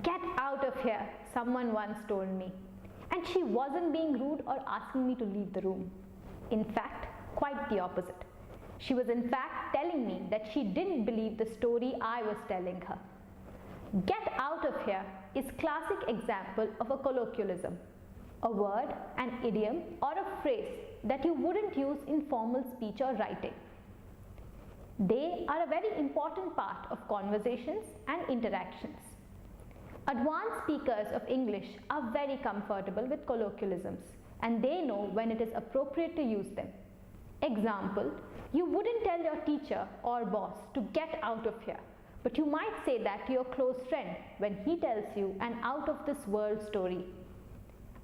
Get out of here, someone once told me. And she wasn't being rude or asking me to leave the room. In fact, quite the opposite. She was in fact telling me that she didn't believe the story I was telling her. Get out of here is classic example of a colloquialism, a word, an idiom or a phrase that you wouldn't use in formal speech or writing. They are a very important part of conversations and interactions. Advanced speakers of English are very comfortable with colloquialisms and they know when it is appropriate to use them. Example, you wouldn't tell your teacher or boss to get out of here, but you might say that to your close friend when he tells you an out-of-this-world story.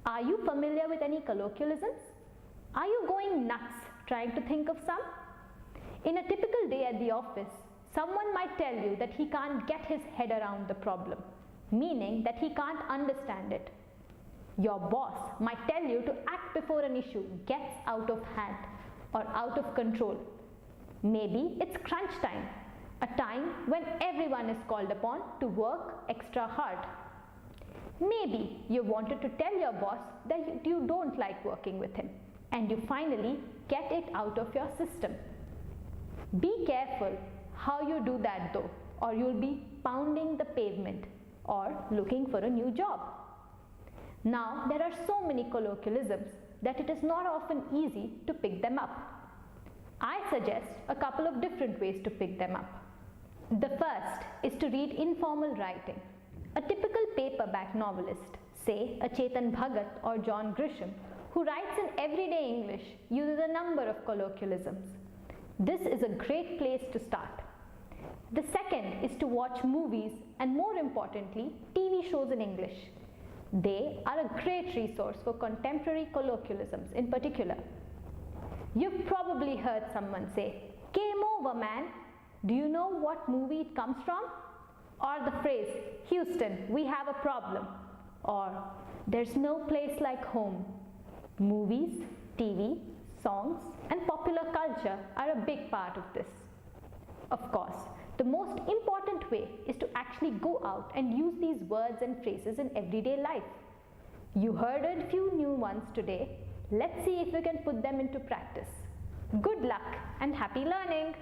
Are you familiar with any colloquialisms? Are you going nuts trying to think of some? In a typical day at the office, someone might tell you that he can't get his head around the problem, meaning that he can't understand it. Your boss might tell you to act before an issue gets out of hand or out of control. Maybe it's crunch time, a time when everyone is called upon to work extra hard. Maybe you wanted to tell your boss that you don't like working with him and you finally get it out of your system. Be careful how you do that though, or you'll be pounding the pavement or looking for a new job. Now there are so many colloquialisms that it is not often easy to pick them up. I suggest a couple of different ways to pick them up. The first is to read informal writing. A typical paperback novelist, say a Chetan Bhagat or John Grisham, who writes in everyday English, uses a number of colloquialisms. This is a great place to start. The second is to watch movies and, more importantly, TV shows in English. They are a great resource for contemporary colloquialisms in particular. You've probably heard someone say, "Game over, man." Do you know what movie it comes from? Or the phrase, "Houston, we have a problem." Or, "There's no place like home." Movies, TV, songs, and popular culture are a big part of this. Of course, the most important way is to actually go out and use these words and phrases in everyday life. You heard a few new ones today. Let's see if we can put them into practice. Good luck and happy learning!